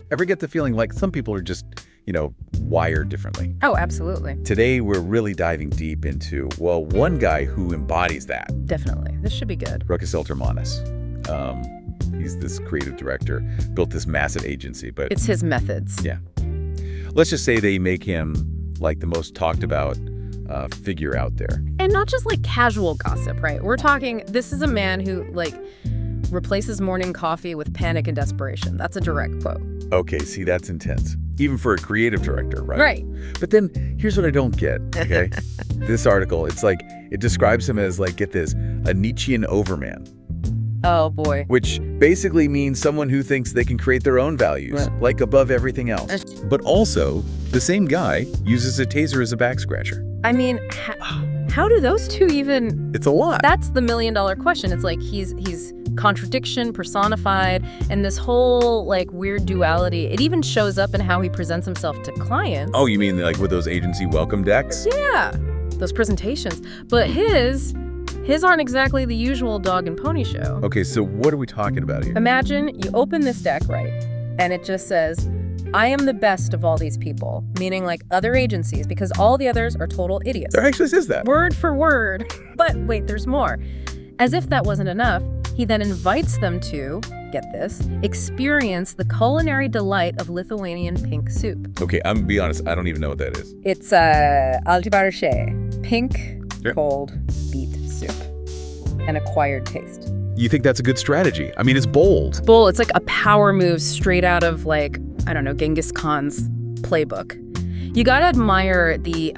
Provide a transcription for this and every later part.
Ever get the feeling like some people are just, wired differently? Oh, absolutely. Today, we're really diving deep into, one guy who embodies that. Definitely. This should be good. Rokas Eltermanas. He's this creative director, built this massive agency, but... It's his methods. Yeah. Let's just say they make him, like, the most talked about figure out there. And not just, like, casual gossip, right? We're talking, this is a man who, like, replaces morning coffee with panic and desperation. That's a direct quote. Okay, see, that's intense. Even for a creative director, right? Right. But then, here's what I don't get, okay? This article, it's like, it describes him as, like, get this, a Nietzschean overman. Oh, boy. Which basically means someone who thinks they can create their own values, Right. like above everything else. But also, the same guy uses a taser as a back scratcher. I mean, how do those two even... It's a lot. That's the million-dollar question. It's like he's contradiction personified, and this whole, like, weird duality. It even shows up in how he presents himself to clients. Oh, you mean like with those agency welcome decks? Yeah, those presentations. But his aren't exactly the usual dog and pony show. Okay, so what are we talking about here? Imagine you open this deck, right, and it just says, I am the best of all these people, meaning like other agencies, because all the others are total idiots. There actually says that. Word for word. But wait, there's more. As if that wasn't enough, he then invites them to, get this, experience the culinary delight of Lithuanian pink soup. Okay, I'm gonna be honest, I don't even know what that is. It's ultraperformer, pink, Yep. cold beet soup, an acquired taste. You think that's a good strategy? I mean, it's bold. Bull, it's like a power move straight out of, like, I don't know, Genghis Khan's playbook. You gotta admire the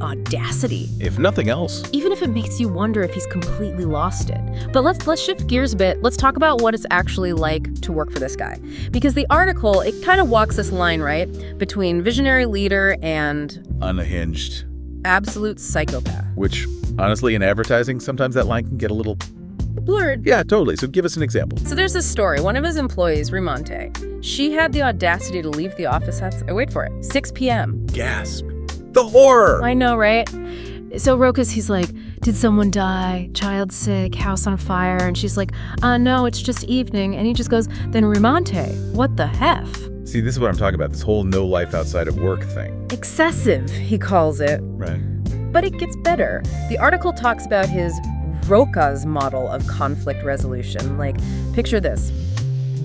audacity. If nothing else. Even if it makes you wonder if he's completely lost it. But let's shift gears a bit. Let's talk about what it's actually like to work for this guy. Because the article, it kind of walks this line, right, between visionary leader and Unhinged. absolute psychopath. Which, honestly, in advertising, sometimes that line can get a little... Blurred. Yeah, totally. So give us an example. So there's this story. One of his employees, Remonte, she had the audacity to leave the office at, wait for it, 6 p.m. Gasp. The horror! I know, right? So Rokas, he's like, did someone die? Child sick? House on fire? And she's like, no, it's just evening. And he just goes, then Remonte, what the hef? See, this is what I'm talking about, this whole no life outside of work thing. Excessive, he calls it. Right. But it gets better. The article talks about his Rokas model of conflict resolution. Like, picture this.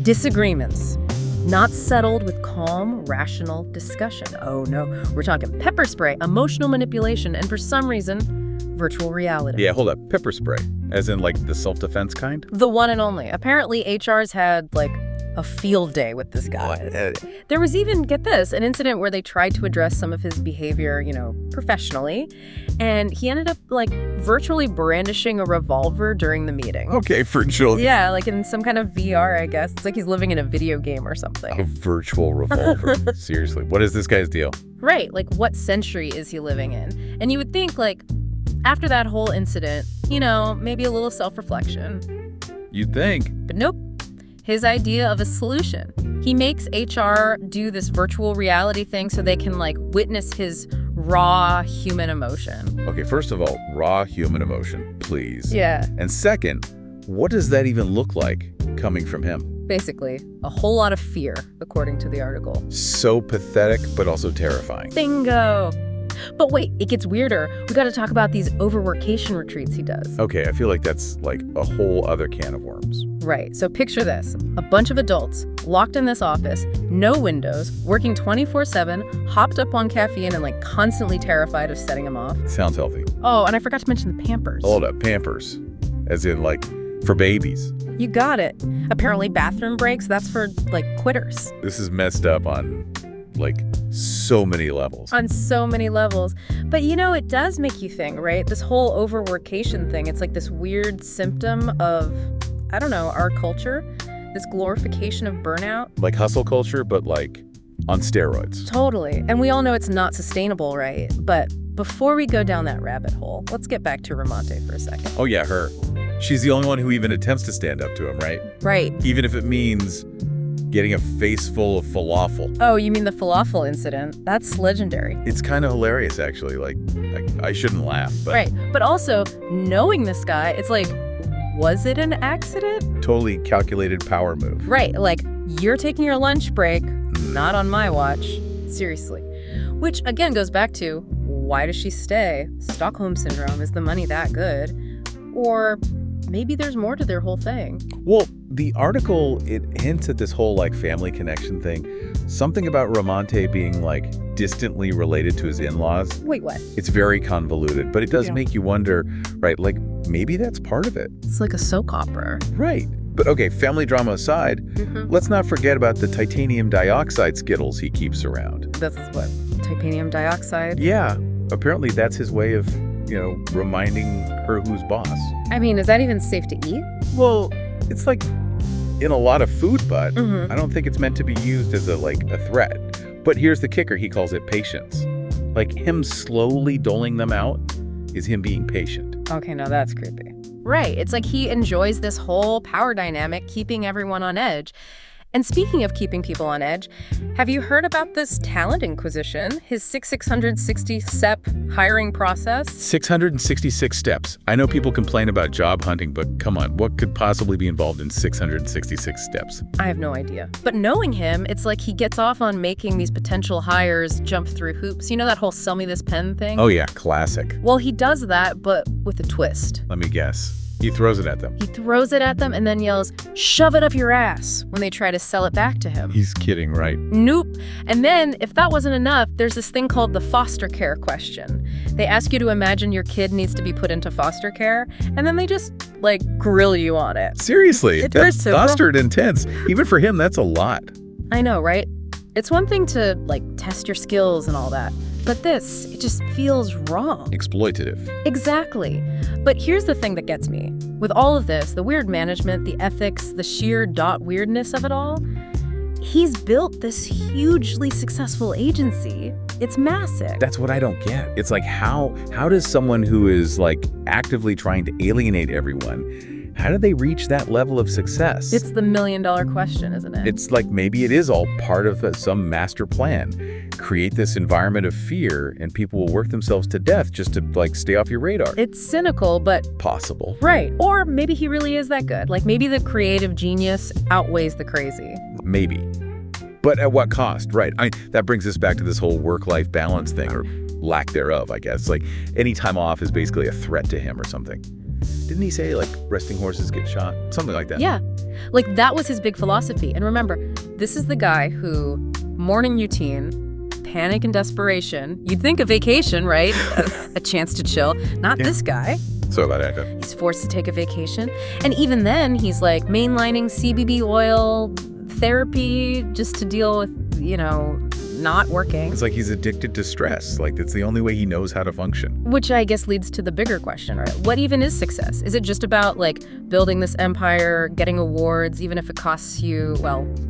Disagreements. Not settled with calm, rational discussion. Oh no, we're talking pepper spray, emotional manipulation, and for some reason, virtual reality. Yeah, hold up. Pepper spray. As in, like, the self-defense kind? The one and only. Apparently, HR's had, like, a field day with this guy. There was even, get this, an incident where they tried to address some of his behavior, professionally, and he ended up, like, virtually brandishing a revolver during the meeting. Okay, for children. Yeah, like in some kind of VR, I guess. It's like he's living in a video game or something. A virtual revolver. Seriously, what is this guy's deal? Right, like what century is he living in? And you would think, like, after that whole incident, maybe a little self-reflection. You'd think. But nope. His idea of a solution. He makes HR do this virtual reality thing so they can, like, witness his raw human emotion. Okay, first of all, raw human emotion, please. Yeah. And second, what does that even look like coming from him? Basically, a whole lot of fear, according to the article. So pathetic, but also terrifying. Bingo! But wait, it gets weirder. We gotta talk about these overworkation retreats he does. Okay, I feel like that's like a whole other can of worms. Right, so picture this. A bunch of adults, locked in this office, no windows, working 24/7, hopped up on caffeine and, like, constantly terrified of setting him off. Sounds healthy. Oh, and I forgot to mention the Pampers. Hold up, Pampers. As in, like, for babies. You got it. Apparently bathroom breaks, that's for, like, quitters. This is messed up on, like, so many levels. On so many levels. But, it does make you think, right? This whole overworkation thing, it's like this weird symptom of, I don't know, our culture. This glorification of burnout. Like hustle culture, but, like, on steroids. Totally. And we all know it's not sustainable, right? But before we go down that rabbit hole, let's get back to Remonte for a second. Oh, yeah, her. She's the only one who even attempts to stand up to him, right? Right. Even if it means getting a face full of falafel. Oh, you mean the falafel incident? That's legendary. It's kind of hilarious, actually. Like, I shouldn't laugh, but... Right. But also, knowing this guy, it's like, was it an accident? Totally calculated power move. Right. Like, You're taking your lunch break, not on my watch. Seriously. Which, again, goes back to, why does she stay? Stockholm Syndrome, is the money that good? Or maybe there's more to their whole thing. Well, the article, it hints at this whole, like, family connection thing. Something about Ramante being, like, distantly related to his in-laws. Wait, what? It's very convoluted, but it does make you wonder, right, like, maybe that's part of it. It's like a soap opera. Right. But okay, family drama aside, let's not forget about the titanium dioxide Skittles he keeps around. This is what? Titanium dioxide? Yeah, apparently that's his way of, reminding her who's boss. I mean, is that even safe to eat? Well, it's like in a lot of food, but I don't think it's meant to be used as a threat. But here's the kicker, he calls it patience. Like him slowly doling them out is him being patient. Okay, now that's creepy. Right, it's like he enjoys this whole power dynamic, keeping everyone on edge. And speaking of keeping people on edge, have you heard about this talent inquisition, his 660-step hiring process? 666 steps. I know people complain about job hunting, but come on, what could possibly be involved in 666 steps? I have no idea. But knowing him, it's like he gets off on making these potential hires jump through hoops. You know that whole sell me this pen thing? Oh yeah, classic. Well, he does that, but with a twist. Let me guess. He throws it at them. He throws it at them and then yells, "Shove it up your ass," when they try to sell it back to him. He's kidding, right? Nope. And then, if that wasn't enough, there's this thing called the foster care question. They ask you to imagine your kid needs to be put into foster care, and then they just, grill you on it. Seriously, It's so fostered intense. Even for him, that's a lot. I know, right? It's one thing to, test your skills and all that. But this, it just feels wrong. Exploitative. Exactly. But here's the thing that gets me. With all of this, the weird management, the ethics, the sheer weirdness of it all, he's built this hugely successful agency. It's massive. That's what I don't get. It's like, how does someone who is, actively trying to alienate everyone, how do they reach that level of success? It's the million-dollar question, isn't it? It's like maybe it is all part of some master plan. Create this environment of fear, and people will work themselves to death just to, stay off your radar. It's cynical, but possible. Right. Or maybe he really is that good. Maybe the creative genius outweighs the crazy. Maybe. But at what cost? Right. That brings us back to this whole work-life balance thing, or lack thereof, I guess. Any time off is basically a threat to him or something. Didn't he say, resting horses get shot? Something like that. Yeah. That was his big philosophy. And remember, this is the guy who, morning routine, panic and desperation. You'd think a vacation, right? a chance to chill. Not this guy. So about that. He's forced to take a vacation. And even then, he's mainlining CBD oil therapy just to deal with, not working. It's like he's addicted to stress. That's the only way he knows how to function. Which I guess leads to the bigger question, right? What even is success? Is it just about building this empire, getting awards, even if it costs you,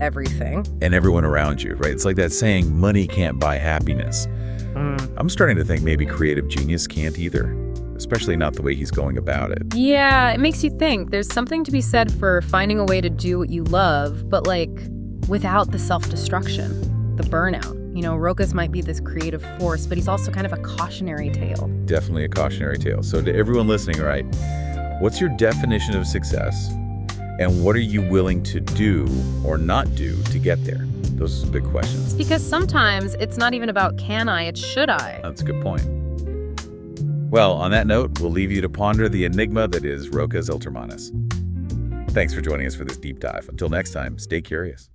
everything? And everyone around you, right? It's like that saying, money can't buy happiness. I'm starting to think maybe creative genius can't either, especially not the way he's going about it. Yeah, it makes you think. There's something to be said for finding a way to do what you love, but without the self-destruction, the burnout. Rokas might be this creative force, but he's also kind of a cautionary tale. Definitely a cautionary tale. So to everyone listening, right, what's your definition of success? And what are you willing to do or not do to get there? Those are big questions. Because sometimes it's not even about can I, it's should I. That's a good point. Well, on that note, we'll leave you to ponder the enigma that is Rokas Eltermanas. Thanks for joining us for this deep dive. Until next time, stay curious.